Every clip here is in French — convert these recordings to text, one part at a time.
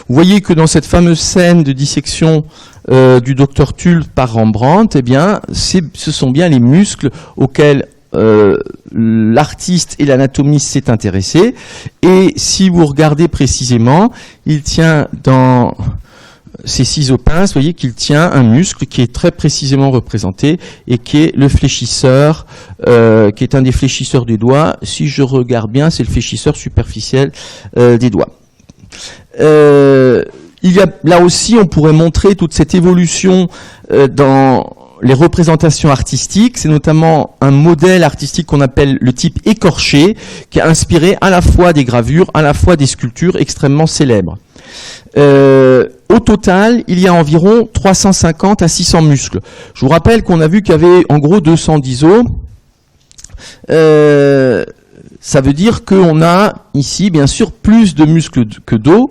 Vous voyez que dans cette fameuse scène de dissection du docteur Tulle par Rembrandt, eh bien, ce sont bien les muscles auxquels l'artiste et l'anatomiste s'est intéressé. Et si vous regardez précisément, il tient dans ces ciseaux pinces, vous voyez qu'il tient un muscle qui est très précisément représenté et qui est le fléchisseur, qui est un des fléchisseurs des doigts. Si je regarde bien, c'est le fléchisseur superficiel des doigts. Il y a, là aussi, on pourrait montrer toute cette évolution dans les représentations artistiques. C'est notamment un modèle artistique qu'on appelle le type écorché, qui a inspiré à la fois des gravures, à la fois des sculptures extrêmement célèbres. Au total, il y a environ 350 à 600 muscles. Je vous rappelle qu'on a vu qu'il y avait en gros 210 os. Ça veut dire qu'on a ici, bien sûr, plus de muscles que d'os.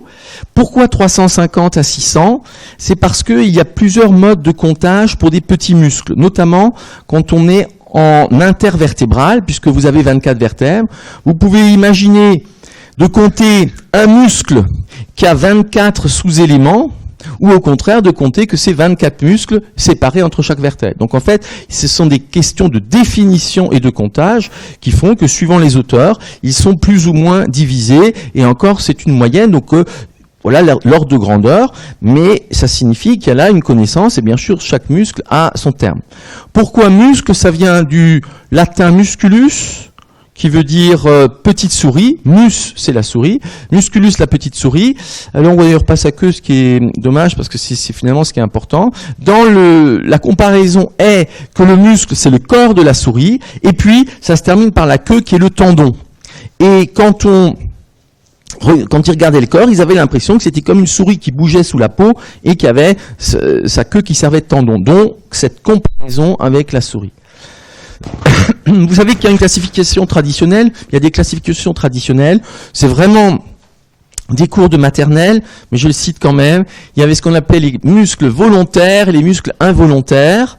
Pourquoi 350 à 600? C'est parce qu'il y a plusieurs modes de comptage pour des petits muscles, notamment quand on est en intervertébral, puisque vous avez 24 vertèbres. Vous pouvez imaginer de compter un muscle qui a 24 sous-éléments, ou au contraire de compter que c'est 24 muscles séparés entre chaque vertèbre. Donc en fait, ce sont des questions de définition et de comptage qui font que suivant les auteurs, ils sont plus ou moins divisés, et encore c'est une moyenne, donc voilà l'ordre de grandeur, mais ça signifie qu'il y a là une connaissance, et bien sûr chaque muscle a son terme. Pourquoi muscle? Ça vient du latin musculus, qui veut dire petite souris. Mus, c'est la souris. Musculus, la petite souris. Alors, on voit d'ailleurs pas sa queue, ce qui est dommage, parce que c'est finalement ce qui est important. Dans la comparaison est que le muscle, c'est le corps de la souris, et puis, ça se termine par la queue, qui est le tendon. Et quand ils regardaient le corps, ils avaient l'impression que c'était comme une souris qui bougeait sous la peau, et qui avait sa queue qui servait de tendon. Donc, cette comparaison avec la souris. Vous savez qu'il y a une classification traditionnelle, il y a des classifications traditionnelles, c'est vraiment des cours de maternelle, mais je le cite quand même. Il y avait ce qu'on appelle les muscles volontaires et les muscles involontaires.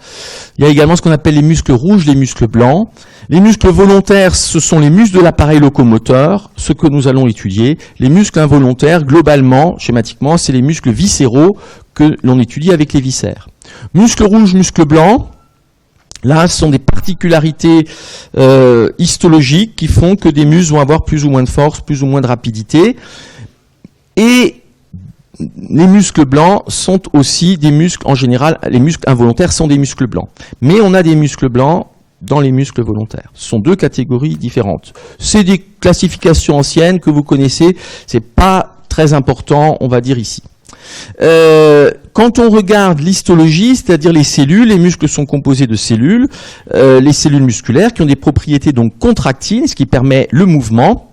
Il y a également ce qu'on appelle les muscles rouges, les muscles blancs. Les muscles volontaires, ce sont les muscles de l'appareil locomoteur, ce que nous allons étudier. Les muscles involontaires, globalement, schématiquement, c'est les muscles viscéraux que l'on étudie avec les viscères. Muscles rouges, muscles blancs. Là, ce sont des particularités histologiques qui font que des muscles vont avoir plus ou moins de force, plus ou moins de rapidité. Et les muscles blancs sont aussi des muscles, en général, les muscles involontaires sont des muscles blancs. Mais on a des muscles blancs dans les muscles volontaires. Ce sont deux catégories différentes. C'est des classifications anciennes que vous connaissez, c'est pas très important, on va dire ici. Quand on regarde l'histologie, c'est-à-dire les cellules, les muscles sont composés de cellules, les cellules musculaires qui ont des propriétés donc contractiles, ce qui permet le mouvement.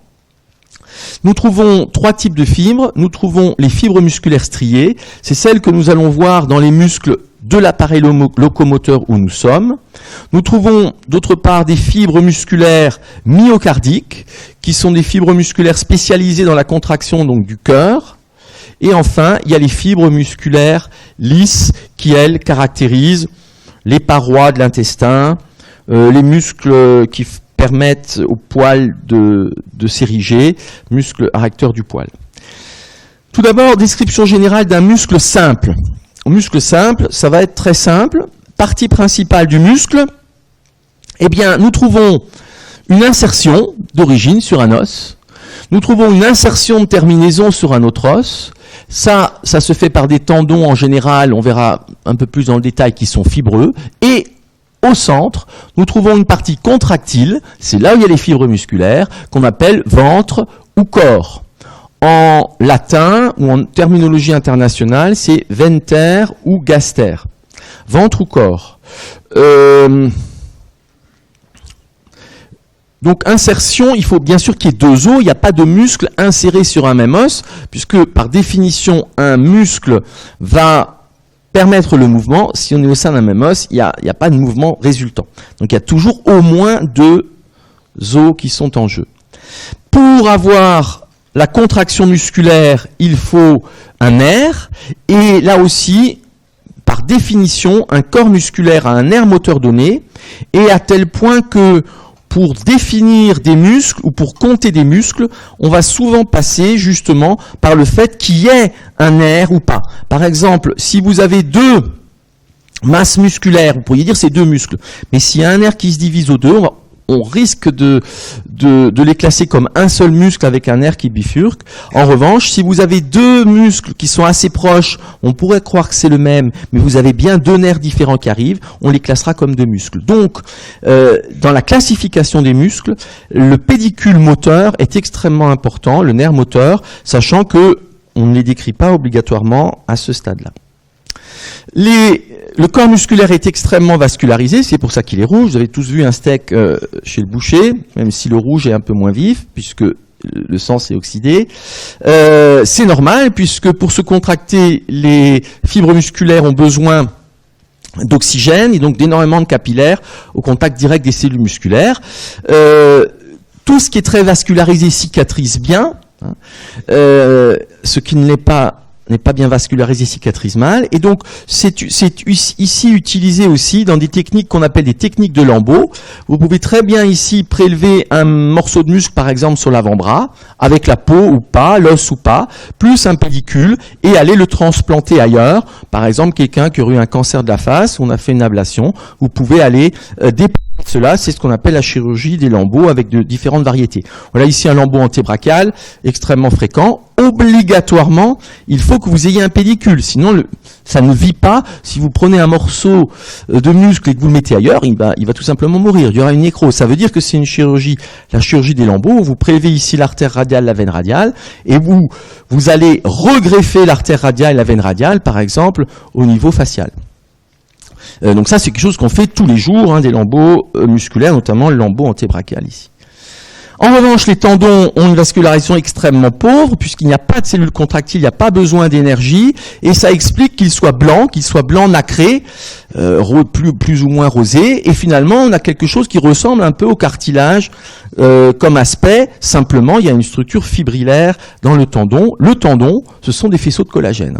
Nous trouvons trois types de fibres. Nous trouvons les fibres musculaires striées, c'est celles que nous allons voir dans les muscles de l'appareil locomoteur où nous sommes. Nous trouvons d'autre part des fibres musculaires myocardiques, qui sont des fibres musculaires spécialisées dans la contraction donc du cœur. Et enfin, il y a les fibres musculaires lisses qui, elles, caractérisent les parois de l'intestin, les muscles qui permettent au poil de s'ériger, muscles arrecteurs du poil. Tout d'abord, description générale d'un muscle simple. Un muscle simple, ça va être très simple. Partie principale du muscle, eh bien, nous trouvons une insertion d'origine sur un os. Nous trouvons une insertion de terminaison sur un autre os. Ça se fait par des tendons en général, on verra un peu plus dans le détail, qui sont fibreux. Et au centre, nous trouvons une partie contractile, c'est là où il y a les fibres musculaires, qu'on appelle ventre ou corps. En latin, ou en terminologie internationale, c'est venter ou gaster. Ventre ou corps. Donc insertion, il faut bien sûr qu'il y ait deux os, il n'y a pas de muscle inséré sur un même os, puisque par définition, un muscle va permettre le mouvement. Si on est au sein d'un même os, il n'y a pas de mouvement résultant. Donc il y a toujours au moins deux os qui sont en jeu. Pour avoir la contraction musculaire, il faut un nerf, et là aussi, par définition, un corps musculaire a un nerf moteur donné, et à tel point que pour définir des muscles ou pour compter des muscles, on va souvent passer justement par le fait qu'il y ait un nerf ou pas. Par exemple, si vous avez deux masses musculaires, vous pourriez dire c'est deux muscles, mais s'il y a un nerf qui se divise aux deux, on risque de les classer comme un seul muscle avec un nerf qui bifurque. En revanche, si vous avez deux muscles qui sont assez proches, on pourrait croire que c'est le même, mais vous avez bien deux nerfs différents qui arrivent, on les classera comme deux muscles. Donc, dans la classification des muscles, le pédicule moteur est extrêmement important, le nerf moteur, sachant que on ne les décrit pas obligatoirement à ce stade-là. Le corps musculaire est extrêmement vascularisé, c'est pour ça qu'il est rouge. Vous avez tous vu un steak chez le boucher, même si le rouge est un peu moins vif, puisque le sang s'est oxydé. C'est normal, puisque pour se contracter, les fibres musculaires ont besoin d'oxygène et donc d'énormément de capillaires au contact direct des cellules musculaires. Tout ce qui est très vascularisé cicatrise bien, hein, ce qui ne l'est pas n'est pas bien vascularisé, cicatrise mal, et donc c'est ici utilisé aussi dans des techniques qu'on appelle des techniques de Lambeau. Vous pouvez très bien ici prélever un morceau de muscle, par exemple sur l'avant-bras, avec la peau ou pas, l'os ou pas, plus un pédicule, et aller le transplanter ailleurs. Par exemple, quelqu'un qui aurait eu un cancer de la face, on a fait une ablation, vous pouvez aller déplacer cela, c'est ce qu'on appelle la chirurgie des lambeaux avec de différentes variétés. Voilà ici un lambeau antébrachial extrêmement fréquent. Obligatoirement, il faut que vous ayez un pédicule, sinon ça ne vit pas. Si vous prenez un morceau de muscle et que vous le mettez ailleurs, il va tout simplement mourir, il y aura une nécrose. Ça veut dire que c'est une chirurgie, la chirurgie des lambeaux. Vous prélevez ici l'artère radiale, la veine radiale, et vous allez regreffer l'artère radiale et la veine radiale, par exemple, au niveau facial. Donc ça, c'est quelque chose qu'on fait tous les jours, hein, des lambeaux musculaires, notamment le lambeau antébrachial ici. En revanche, les tendons ont une vascularisation extrêmement pauvre, puisqu'il n'y a pas de cellules contractiles, il n'y a pas besoin d'énergie, et ça explique qu'ils soient blancs nacrés, plus ou moins rosés, et finalement, on a quelque chose qui ressemble un peu au cartilage comme aspect. Simplement, il y a une structure fibrillaire dans le tendon. Le tendon, ce sont des faisceaux de collagène.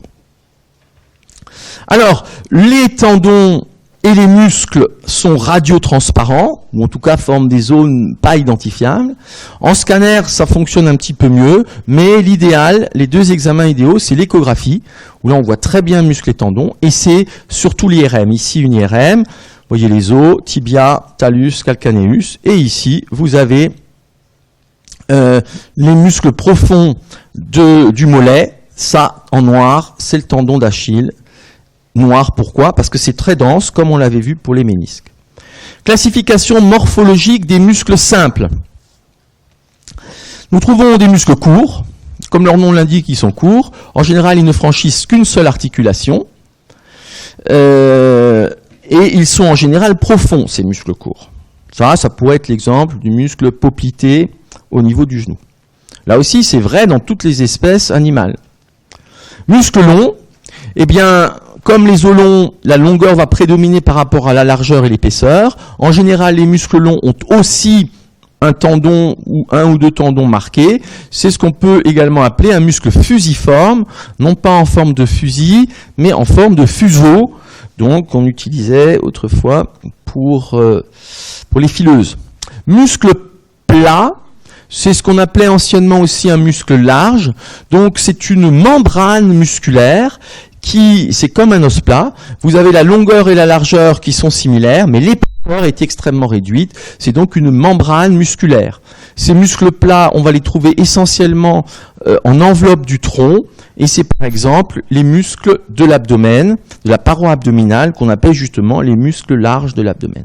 Alors, les tendons et les muscles sont radiotransparents, ou en tout cas forment des zones pas identifiables. En scanner, ça fonctionne un petit peu mieux, mais l'idéal, les deux examens idéaux, c'est l'échographie, où là on voit très bien muscles et tendons, et c'est surtout l'IRM. Ici, une IRM, vous voyez les os, tibia, talus, calcaneus, et ici, vous avez les muscles profonds du mollet. Ça, en noir, c'est le tendon d'Achille. Noir, pourquoi? Parce que c'est très dense, comme on l'avait vu pour les ménisques. Classification morphologique des muscles simples. Nous trouvons des muscles courts. Comme leur nom l'indique, ils sont courts. En général, ils ne franchissent qu'une seule articulation. Et ils sont en général profonds, ces muscles courts. Ça pourrait être l'exemple du muscle poplité au niveau du genou. Là aussi, c'est vrai dans toutes les espèces animales. Muscles longs, eh bien, comme les os longs, la longueur va prédominer par rapport à la largeur et l'épaisseur. En général, les muscles longs ont aussi un tendon ou un ou deux tendons marqués. C'est ce qu'on peut également appeler un muscle fusiforme, non pas en forme de fusil, mais en forme de fuseau, donc qu'on utilisait autrefois pour les fileuses. Muscle plat, c'est ce qu'on appelait anciennement aussi un muscle large. Donc c'est une membrane musculaire c'est comme un os plat. Vous avez la longueur et la largeur qui sont similaires, mais l'épaisseur est extrêmement réduite. C'est donc une membrane musculaire. Ces muscles plats, on va les trouver essentiellement en enveloppe du tronc, et c'est par exemple les muscles de l'abdomen, de la paroi abdominale, qu'on appelle justement les muscles larges de l'abdomen.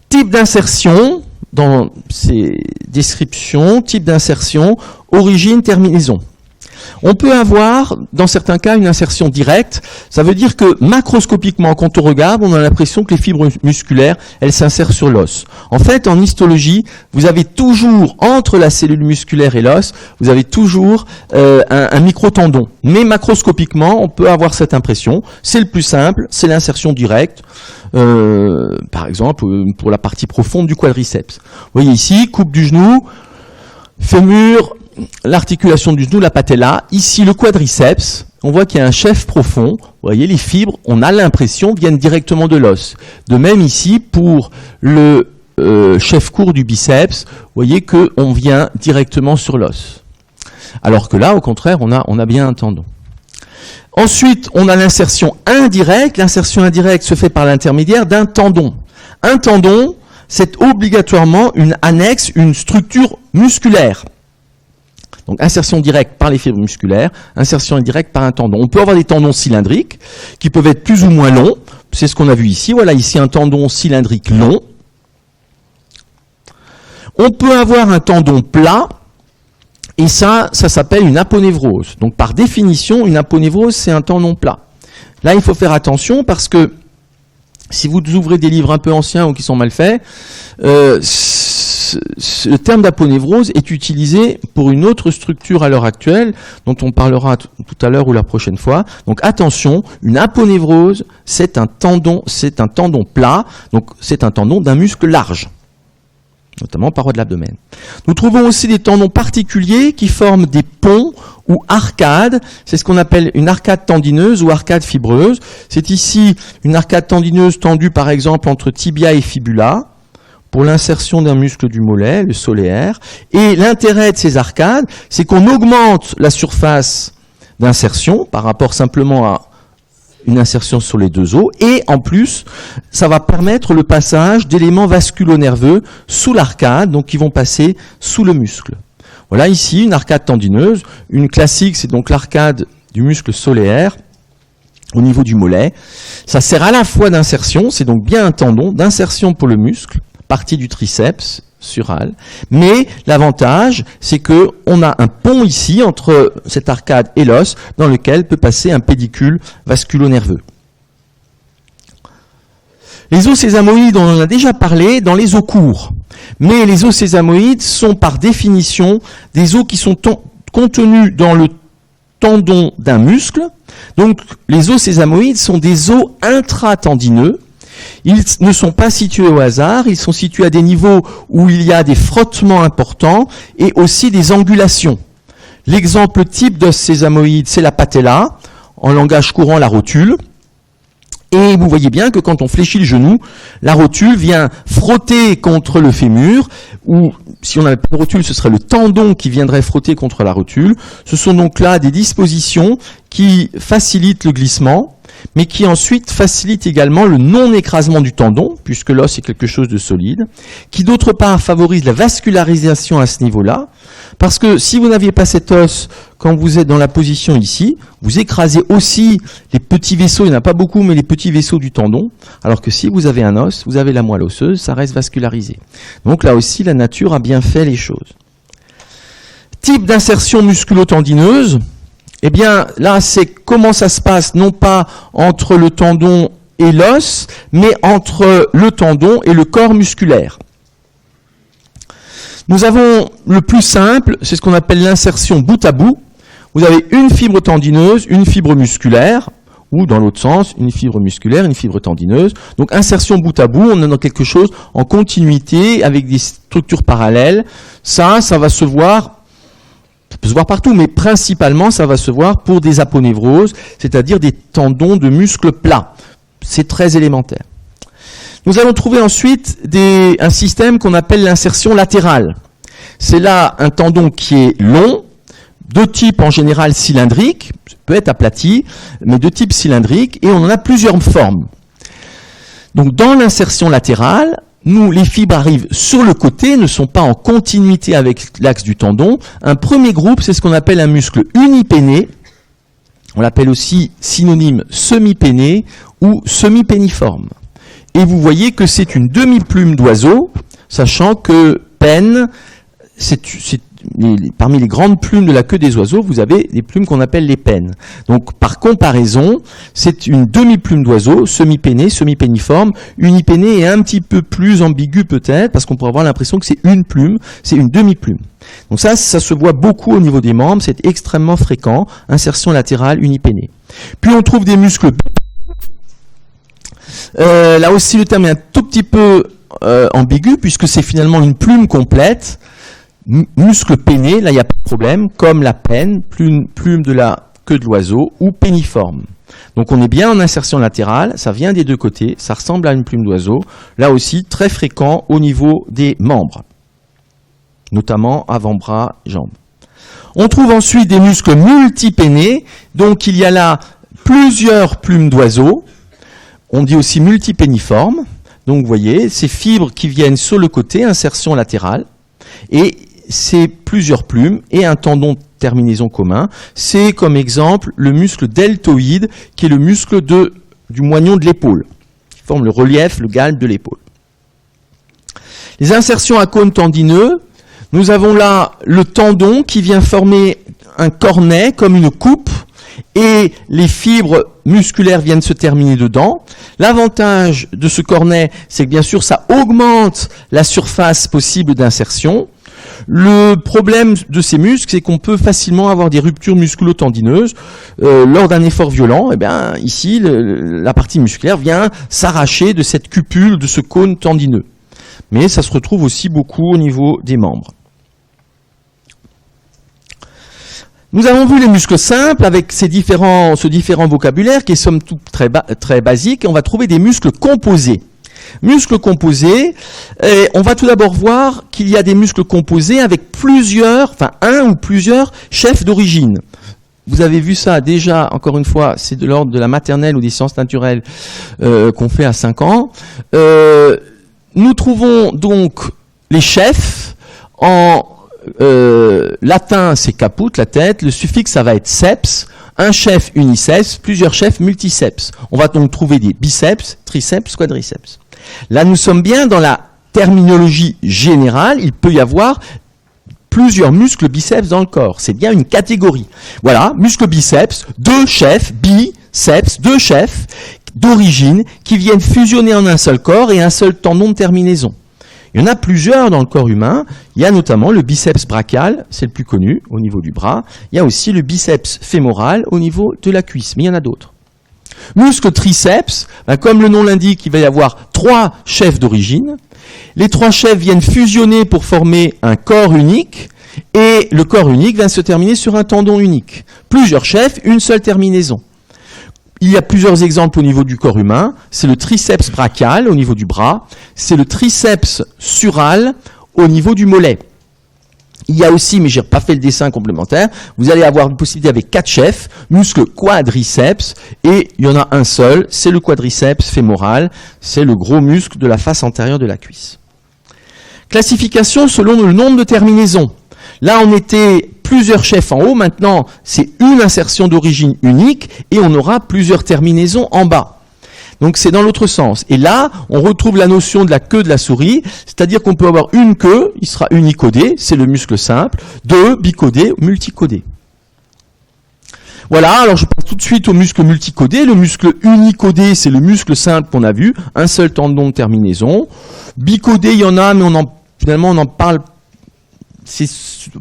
Type d'insertion, dans ces descriptions, type d'insertion, origine, terminaison. On peut avoir, dans certains cas, une insertion directe. Ça veut dire que macroscopiquement, quand on regarde, on a l'impression que les fibres musculaires, elles s'insèrent sur l'os. En fait, en histologie, vous avez toujours, entre la cellule musculaire et l'os, vous avez toujours un microtendon. Mais macroscopiquement, on peut avoir cette impression. C'est le plus simple, c'est l'insertion directe. Par exemple, pour la partie profonde du quadriceps. Vous voyez ici, coupe du genou, fémur, l'articulation du genou, la patella. Ici, le quadriceps, on voit qu'il y a un chef profond. Vous voyez, les fibres, on a l'impression, viennent directement de l'os. De même ici, pour le chef-court du biceps, vous voyez qu'on vient directement sur l'os. Alors que là, au contraire, on a bien un tendon. Ensuite, on a l'insertion indirecte. L'insertion indirecte se fait par l'intermédiaire d'un tendon. Un tendon, c'est obligatoirement une annexe, une structure musculaire. Donc insertion directe par les fibres musculaires, insertion indirecte par un tendon. On peut avoir des tendons cylindriques qui peuvent être plus ou moins longs. C'est ce qu'on a vu ici. Voilà, ici un tendon cylindrique long. On peut avoir un tendon plat. Et ça s'appelle une aponévrose. Donc par définition, une aponévrose, c'est un tendon plat. Là, il faut faire attention parce que si vous ouvrez des livres un peu anciens ou qui sont mal faits, le terme d'aponévrose est utilisé pour une autre structure à l'heure actuelle, dont on parlera tout à l'heure ou la prochaine fois. Donc attention, une aponévrose, c'est un tendon plat, donc c'est un tendon d'un muscle large, notamment paroi de l'abdomen. Nous trouvons aussi des tendons particuliers qui forment des ponts ou arcades. C'est ce qu'on appelle une arcade tendineuse ou arcade fibreuse. C'est ici une arcade tendineuse tendue par exemple entre tibia et fibula pour l'insertion d'un muscle du mollet, le soléaire. Et l'intérêt de ces arcades, c'est qu'on augmente la surface d'insertion par rapport simplement à une insertion sur les deux os, et en plus, ça va permettre le passage d'éléments vasculo-nerveux sous l'arcade, donc qui vont passer sous le muscle. Voilà ici une arcade tendineuse. Une classique, c'est donc l'arcade du muscle soléaire au niveau du mollet. Ça sert à la fois d'insertion, c'est donc bien un tendon, d'insertion pour le muscle, partie du triceps sural, mais l'avantage, c'est qu'on a un pont ici entre cette arcade et l'os, dans lequel peut passer un pédicule vasculo-nerveux. Les os sésamoïdes, on en a déjà parlé dans les os courts, mais les os sésamoïdes sont par définition des os qui sont contenus dans le tendon d'un muscle. Donc les os sésamoïdes sont des os intratendineux. Ils ne sont pas situés au hasard, ils sont situés à des niveaux où il y a des frottements importants et aussi des angulations. L'exemple type d'os sésamoïde, c'est la patella, en langage courant la rotule. Et vous voyez bien que quand on fléchit le genou, la rotule vient frotter contre le fémur, ou si on n'avait pas de rotule, ce serait le tendon qui viendrait frotter contre la rotule. Ce sont donc là des dispositions qui facilitent le glissement, mais qui ensuite facilite également le non-écrasement du tendon, puisque l'os est quelque chose de solide, qui d'autre part favorise la vascularisation à ce niveau-là, parce que si vous n'aviez pas cet os, quand vous êtes dans la position ici, vous écrasez aussi les petits vaisseaux, il n'y en a pas beaucoup, mais les petits vaisseaux du tendon, alors que si vous avez un os, vous avez la moelle osseuse, ça reste vascularisé. Donc là aussi, la nature a bien fait les choses. Type d'insertion musculo-tendineuse, eh bien, là, c'est comment ça se passe, non pas entre le tendon et l'os, mais entre le tendon et le corps musculaire. Nous avons le plus simple, c'est ce qu'on appelle l'insertion bout à bout. Vous avez une fibre tendineuse, une fibre musculaire, ou dans l'autre sens, une fibre musculaire, une fibre tendineuse. Donc, insertion bout à bout, on est dans quelque chose en continuité, avec des structures parallèles. Ça va se voir. Ça peut se voir partout, mais principalement, ça va se voir pour des aponévroses, c'est-à-dire des tendons de muscles plats. C'est très élémentaire. Nous allons trouver ensuite un système qu'on appelle l'insertion latérale. C'est là un tendon qui est long, de type en général cylindrique, ça peut être aplati, mais de type cylindrique, et on en a plusieurs formes. Donc dans l'insertion latérale, les fibres arrivent sur le côté, ne sont pas en continuité avec l'axe du tendon. Un premier groupe, c'est ce qu'on appelle un muscle unipéné. On l'appelle aussi synonyme semi-péné ou semi-péniforme. Et vous voyez que c'est une demi-plume d'oiseau, sachant que penne, parmi les grandes plumes de la queue des oiseaux, vous avez des plumes qu'on appelle les pennes. Donc, par comparaison, c'est une demi-plume d'oiseau, semi-pénée, semi-péniforme. Unipénée est un petit peu plus ambigu peut-être, parce qu'on pourrait avoir l'impression que c'est une plume, c'est une demi-plume. Donc ça se voit beaucoup au niveau des membres, c'est extrêmement fréquent, insertion latérale unipénée. Puis on trouve des muscles. Là aussi, le terme est un tout petit peu ambigu, puisque c'est finalement une plume complète. Muscle péné, là il n'y a pas de problème, comme la penne, plume de la queue de l'oiseau ou péniforme. Donc on est bien en insertion latérale, ça vient des deux côtés, ça ressemble à une plume d'oiseau, là aussi très fréquent au niveau des membres, notamment avant-bras, jambes. On trouve ensuite des muscles multipénés, donc il y a là plusieurs plumes d'oiseau, on dit aussi multipéniformes, donc vous voyez, ces fibres qui viennent sur le côté, insertion latérale, et c'est plusieurs plumes et un tendon de terminaison commun. C'est comme exemple le muscle deltoïde, qui est le muscle du moignon de l'épaule, qui forme le relief, le galbe de l'épaule. Les insertions à cône tendineux, nous avons là le tendon qui vient former un cornet comme une coupe, et les fibres musculaires viennent se terminer dedans. L'avantage de ce cornet, c'est que bien sûr ça augmente la surface possible d'insertion. Le problème de ces muscles, c'est qu'on peut facilement avoir des ruptures musculo-tendineuses lors d'un effort violent. Et bien ici, la partie musculaire vient s'arracher de cette cupule, de ce cône tendineux. Mais ça se retrouve aussi beaucoup au niveau des membres. Nous avons vu les muscles simples avec ce différent vocabulaire qui est somme toute très basique, et on va trouver des muscles composés. Muscles composés, on va tout d'abord voir qu'il y a des muscles composés avec un ou plusieurs chefs d'origine. Vous avez vu ça déjà, encore une fois, c'est de l'ordre de la maternelle ou des sciences naturelles qu'on fait à 5 ans. Nous trouvons donc les chefs en latin, c'est caput, la tête, le suffixe, ça va être seps, un chef uniceps, plusieurs chefs multiceps. On va donc trouver des biceps, triceps, quadriceps. Là, nous sommes bien dans la terminologie générale, il peut y avoir plusieurs muscles biceps dans le corps, c'est bien une catégorie. Voilà, muscles biceps, deux chefs d'origine qui viennent fusionner en un seul corps et un seul tendon de terminaison. Il y en a plusieurs dans le corps humain, il y a notamment le biceps brachial, c'est le plus connu au niveau du bras, il y a aussi le biceps fémoral au niveau de la cuisse, mais il y en a d'autres. Muscle triceps, comme le nom l'indique, il va y avoir 3 chefs d'origine. Les 3 chefs viennent fusionner pour former un corps unique, et le corps unique va se terminer sur un tendon unique. Plusieurs chefs, une seule terminaison. Il y a plusieurs exemples au niveau du corps humain. C'est le triceps brachial au niveau du bras, c'est le triceps sural au niveau du mollet. Il y a aussi, mais je n'ai pas fait le dessin complémentaire, vous allez avoir une possibilité avec 4 chefs, muscle quadriceps, et il y en a un seul, c'est le quadriceps fémoral, c'est le gros muscle de la face antérieure de la cuisse. Classification selon le nombre de terminaisons. Là, on était plusieurs chefs en haut, maintenant c'est une insertion d'origine unique, et on aura plusieurs terminaisons en bas. Donc c'est dans l'autre sens. Et là, on retrouve la notion de la queue de la souris, c'est-à-dire qu'on peut avoir une queue, il sera unicodé, c'est le muscle simple, 2 bicodé, multicodé. Voilà, alors je passe tout de suite au muscle multicodé. Le muscle unicodé, c'est le muscle simple qu'on a vu, un seul tendon de terminaison. Bicodé, il y en a, mais finalement on en parle, c'est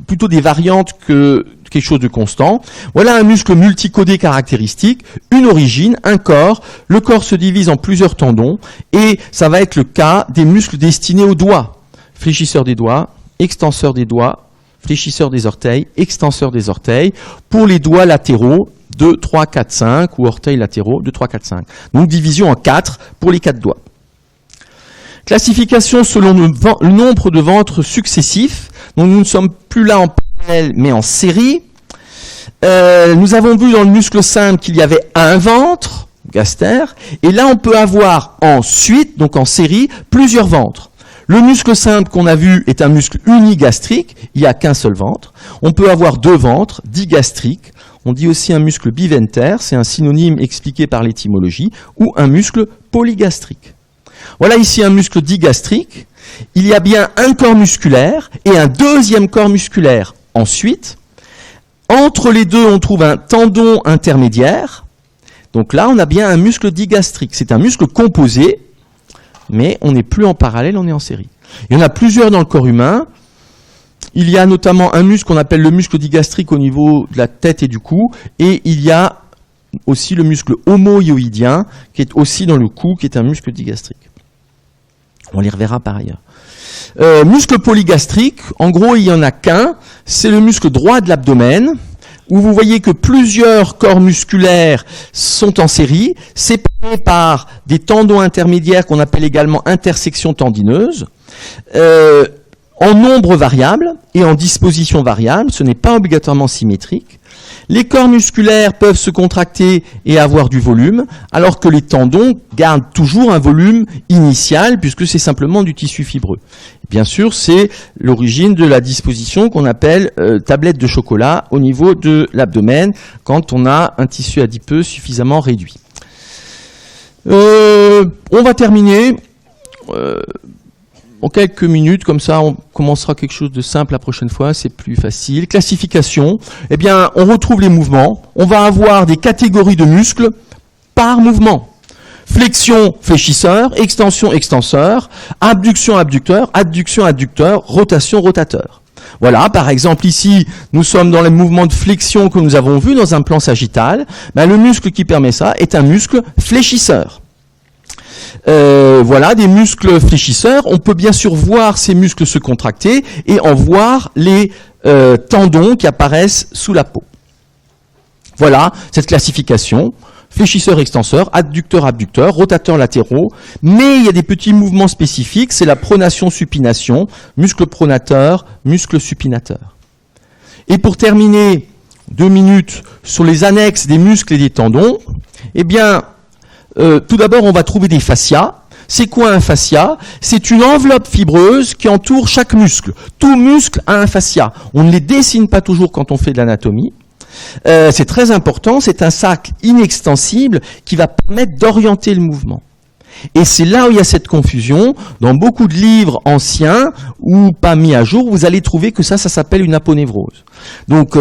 plutôt des variantes que quelque chose de constant. Voilà un muscle multicodé caractéristique, une origine, un corps. Le corps se divise en plusieurs tendons et ça va être le cas des muscles destinés aux doigts. Fléchisseur des doigts, extenseur des doigts, fléchisseur des orteils, extenseur des orteils. Pour les doigts latéraux, 2, 3, 4, 5 ou orteils latéraux, 2, 3, 4, 5. Donc division en 4 pour les 4 doigts. Classification selon le nombre de ventres successifs. Donc nous ne sommes plus là en parallèle mais en série. Nous avons vu dans le muscle simple qu'il y avait un ventre, gaster, et là on peut avoir ensuite, donc en série, plusieurs ventres. Le muscle simple qu'on a vu est un muscle unigastrique, il n'y a qu'un seul ventre. On peut avoir 2 ventres, digastriques. On dit aussi un muscle biventaire, c'est un synonyme expliqué par l'étymologie, ou un muscle polygastrique. Voilà ici un muscle digastrique. Il y a bien un corps musculaire et un deuxième corps musculaire. Ensuite, entre les deux, on trouve un tendon intermédiaire. Donc là, on a bien un muscle digastrique. C'est un muscle composé, mais on n'est plus en parallèle, on est en série. Il y en a plusieurs dans le corps humain. Il y a notamment un muscle qu'on appelle le muscle digastrique au niveau de la tête et du cou, et il y a aussi le muscle homohyoïdien, qui est aussi dans le cou, qui est un muscle digastrique. On les reverra par ailleurs. Muscle polygastrique, en gros, il n'y en a qu'un, c'est le muscle droit de l'abdomen. où vous voyez que plusieurs corps musculaires sont en série, séparés par des tendons intermédiaires qu'on appelle également intersections tendineuses, en nombre variable et en disposition variable, ce n'est pas obligatoirement symétrique. Les corps musculaires peuvent se contracter et avoir du volume, alors que les tendons gardent toujours un volume initial, puisque c'est simplement du tissu fibreux. Bien sûr, c'est l'origine de la disposition qu'on appelle tablette de chocolat au niveau de l'abdomen, quand on a un tissu adipeux suffisamment réduit. On va terminer en quelques minutes, comme ça on commencera quelque chose de simple la prochaine fois, c'est plus facile. Classification, eh bien on retrouve les mouvements, on va avoir des catégories de muscles par mouvement. Flexion, fléchisseur, extension, extenseur, abduction, abducteur, adduction, adducteur, rotation, rotateur. Voilà, par exemple ici, nous sommes dans les mouvements de flexion que nous avons vus dans un plan sagittal. Ben, le muscle qui permet ça est un muscle fléchisseur. Voilà, des muscles fléchisseurs. On peut bien sûr voir ces muscles se contracter et en voir les tendons qui apparaissent sous la peau. Voilà cette classification. Fléchisseur, extenseur, adducteur, abducteur, rotateur latéraux. Mais il y a des petits mouvements spécifiques. C'est la pronation, supination, muscle pronateur, muscle supinateur. Et pour terminer, 2 minutes sur les annexes des muscles et des tendons, eh bien, tout d'abord, on va trouver des fascias. C'est quoi un fascia? C'est une enveloppe fibreuse qui entoure chaque muscle. Tout muscle a un fascia. On ne les dessine pas toujours quand on fait de l'anatomie. C'est très important. C'est un sac inextensible qui va permettre d'orienter le mouvement. Et c'est là où il y a cette confusion. Dans beaucoup de livres anciens ou pas mis à jour, vous allez trouver que ça s'appelle une aponévrose. Donc,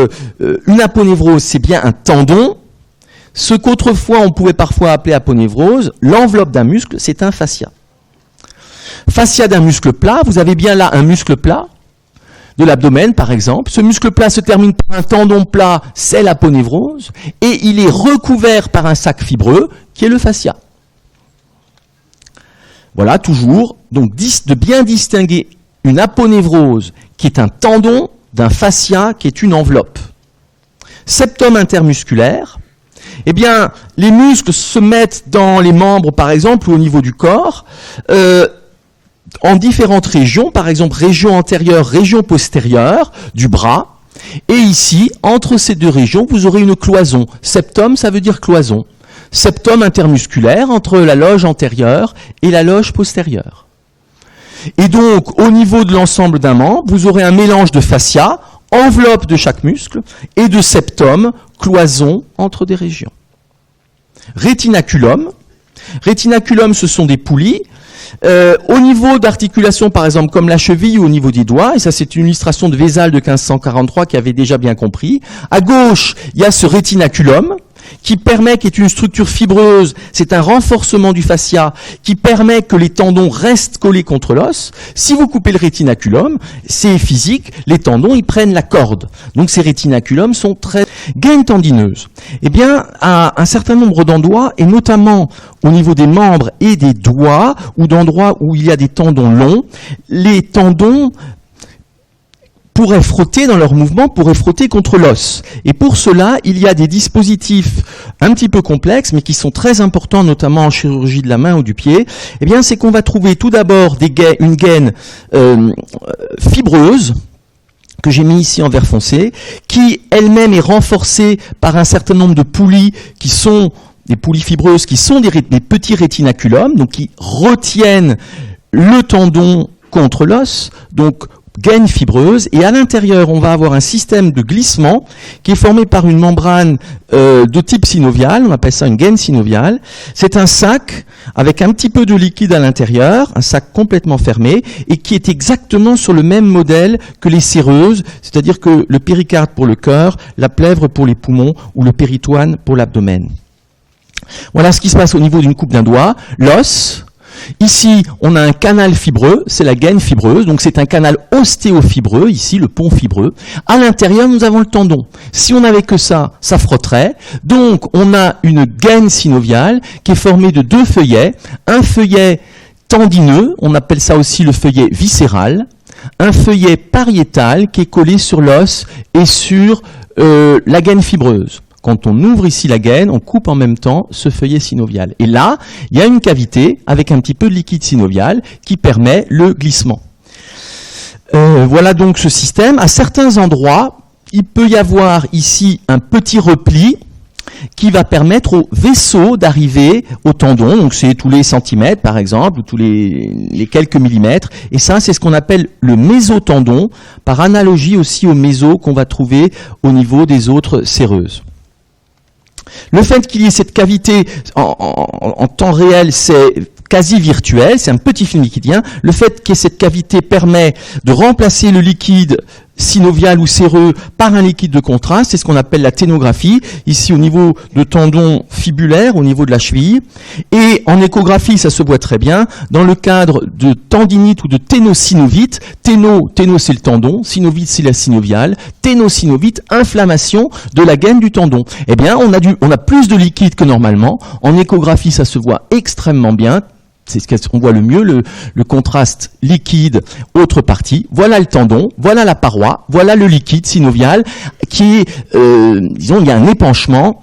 une aponévrose, c'est bien un tendon. Ce qu'autrefois on pouvait parfois appeler aponévrose, l'enveloppe d'un muscle, c'est un fascia. Fascia d'un muscle plat, vous avez bien là un muscle plat, de l'abdomen par exemple. Ce muscle plat se termine par un tendon plat, c'est l'aponévrose, et il est recouvert par un sac fibreux, qui est le fascia. Voilà, toujours, donc de bien distinguer une aponévrose, qui est un tendon, d'un fascia, qui est une enveloppe. Septum intermusculaire. Eh bien, les muscles se mettent dans les membres, par exemple, ou au niveau du corps, en différentes régions, par exemple, région antérieure, région postérieure du bras. Et ici, entre ces deux régions, vous aurez une cloison. Septum, ça veut dire cloison. Septum intermusculaire entre la loge antérieure et la loge postérieure. Et donc, au niveau de l'ensemble d'un membre, vous aurez un mélange de fascia, enveloppe de chaque muscle, et de septum, cloison entre des régions. Rétinaculum. Rétinaculum, ce sont des poulies. Au niveau d'articulation, par exemple, comme la cheville ou au niveau des doigts, et ça c'est une illustration de Vézal de 1543 qui avait déjà bien compris. À gauche, il y a ce rétinaculum qui est une structure fibreuse, c'est un renforcement du fascia qui permet que les tendons restent collés contre l'os. Si vous coupez le rétinaculum, c'est physique, les tendons ils prennent la corde. Donc ces rétinaculums sont très gaines tendineuses. Eh bien, à un certain nombre d'endroits, et notamment au niveau des membres et des doigts, ou d'endroits où il y a des tendons longs, les tendons pourraient frotter dans leur mouvement, pourraient frotter contre l'os. Et pour cela, il y a des dispositifs un petit peu complexes, mais qui sont très importants, notamment en chirurgie de la main ou du pied. Eh bien, c'est qu'on va trouver tout d'abord une gaine fibreuse, que j'ai mis ici en vert foncé, qui elle-même est renforcée par un certain nombre de poulies qui sont des poulies fibreuses, qui sont des petits rétinaculums, donc qui retiennent le tendon contre l'os, donc gaine fibreuse, et à l'intérieur, on va avoir un système de glissement qui est formé par une membrane de type synovial, on appelle ça une gaine synoviale. C'est un sac avec un petit peu de liquide à l'intérieur, un sac complètement fermé, et qui est exactement sur le même modèle que les séreuses, c'est-à-dire que le péricarde pour le cœur, la plèvre pour les poumons, ou le péritoine pour l'abdomen. Voilà ce qui se passe au niveau d'une coupe d'un doigt, l'os. Ici, on a un canal fibreux, c'est la gaine fibreuse, donc c'est un canal ostéofibreux, ici le pont fibreux. À l'intérieur, nous avons le tendon. Si on n'avait que ça, ça frotterait. Donc, on a une gaine synoviale qui est formée de deux feuillets. Un feuillet tendineux, on appelle ça aussi le feuillet viscéral. un feuillet pariétal qui est collé sur l'os et sur la gaine fibreuse. Quand on ouvre ici la gaine, on coupe en même temps ce feuillet synovial. Et là, il y a une cavité avec un petit peu de liquide synovial qui permet le glissement. Voilà donc ce système. À certains endroits, il peut y avoir ici un petit repli qui va permettre au vaisseau d'arriver au tendon. Donc c'est tous les centimètres par exemple, ou tous les quelques millimètres. Et ça, c'est ce qu'on appelle le mésotendon, par analogie aussi au méso qu'on va trouver au niveau des autres séreuses. Le fait qu'il y ait cette cavité en temps réel, c'est quasi virtuel, c'est un petit film liquidien. Le fait qu'il y ait cette cavité permet de remplacer le liquide synovial ou séreux par un liquide de contraste, c'est ce qu'on appelle la ténographie, ici au niveau de tendon fibulaire, au niveau de la cheville. Et en échographie, ça se voit très bien, dans le cadre de tendinite ou de ténosynovite, téno c'est le tendon, synovite c'est la synoviale, ténosynovite, inflammation de la gaine du tendon. Eh bien, on a plus de liquide que normalement, en échographie, ça se voit extrêmement bien. C'est ce qu'on voit le mieux, le contraste liquide, autre partie. Voilà le tendon, voilà la paroi, voilà le liquide synovial qui est, disons, il y a un épanchement,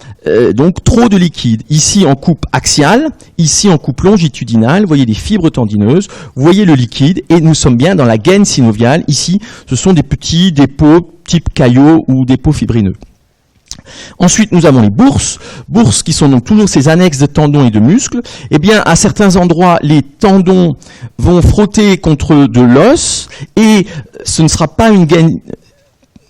donc trop de liquide. Ici en coupe axiale, ici en coupe longitudinale, vous voyez des fibres tendineuses, vous voyez le liquide, et nous sommes bien dans la gaine synoviale. Ici, ce sont des petits dépôts type caillot ou dépôts fibrineux. Ensuite, nous avons les bourses qui sont donc toujours ces annexes de tendons et de muscles. Eh bien, à certains endroits, les tendons vont frotter contre de l'os et ce ne sera pas une gaine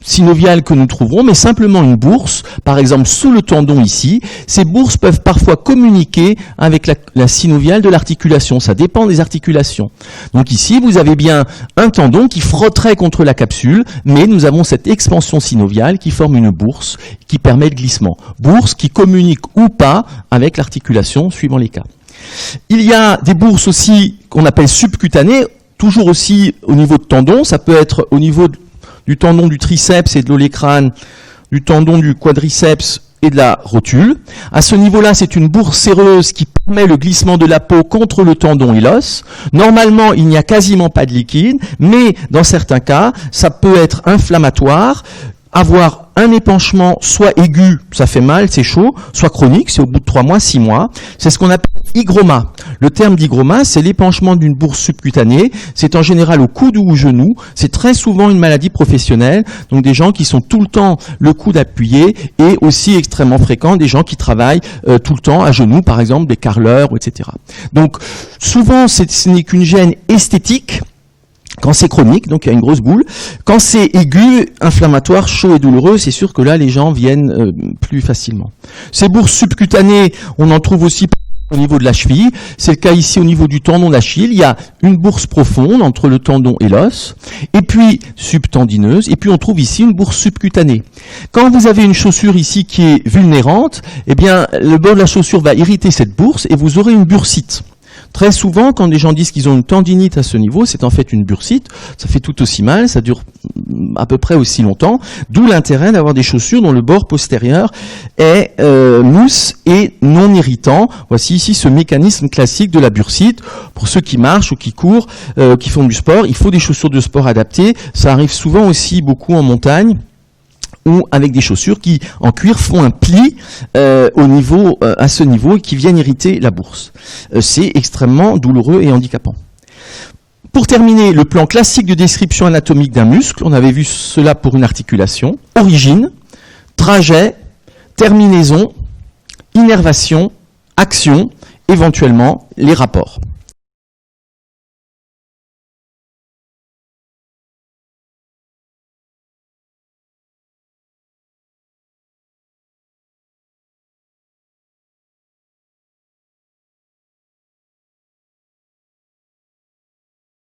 synoviale que nous trouverons, mais simplement une bourse, par exemple sous le tendon ici. Ces bourses peuvent parfois communiquer avec la synoviale de l'articulation, ça dépend des articulations. Donc ici, vous avez bien un tendon qui frotterait contre la capsule, mais nous avons cette expansion synoviale qui forme une bourse, qui permet le glissement. Bourse qui communique ou pas avec l'articulation, suivant les cas. Il y a des bourses aussi qu'on appelle subcutanées, toujours aussi au niveau de tendon, ça peut être au niveau du tendon du triceps et de l'olécrane, du tendon du quadriceps et de la rotule. À ce niveau-là, c'est une bourse séreuse qui permet le glissement de la peau contre le tendon et l'os. Normalement, il n'y a quasiment pas de liquide, mais dans certains cas, ça peut être inflammatoire, avoir un épanchement soit aigu, ça fait mal, c'est chaud, soit chronique, c'est au bout de 3 mois, 6 mois. C'est ce qu'on appelle hygroma. Le terme d'hygroma, c'est l'épanchement d'une bourse subcutanée. C'est en général au coude ou au genou. C'est très souvent une maladie professionnelle. Donc des gens qui sont tout le temps le coude appuyé et aussi extrêmement fréquent des gens qui travaillent tout le temps à genoux, par exemple des carreleurs, etc. Donc souvent, ce n'est qu'une gêne esthétique. Quand c'est chronique, donc il y a une grosse boule. Quand c'est aigu, inflammatoire, chaud et douloureux, c'est sûr que là, les gens viennent plus facilement. Ces bourses subcutanées, on en trouve aussi au niveau de la cheville. C'est le cas ici au niveau du tendon d'Achille. Il y a une bourse profonde entre le tendon et l'os, et puis subtendineuse, et puis on trouve ici une bourse subcutanée. Quand vous avez une chaussure ici qui est vulnérante, eh bien, le bord de la chaussure va irriter cette bourse et vous aurez une bursite. Très souvent, quand les gens disent qu'ils ont une tendinite à ce niveau, c'est en fait une bursite. Ça fait tout aussi mal, ça dure à peu près aussi longtemps. D'où l'intérêt d'avoir des chaussures dont le bord postérieur est mousse et non irritant. Voici ici ce mécanisme classique de la bursite. Pour ceux qui marchent ou qui courent, qui font du sport, il faut des chaussures de sport adaptées. Ça arrive souvent aussi beaucoup en montagne, ou avec des chaussures qui, en cuir, font un pli à ce niveau et qui viennent irriter la bourse. C'est extrêmement douloureux et handicapant. Pour terminer, le plan classique de description anatomique d'un muscle, on avait vu cela pour une articulation, origine, trajet, terminaison, innervation, action, éventuellement les rapports.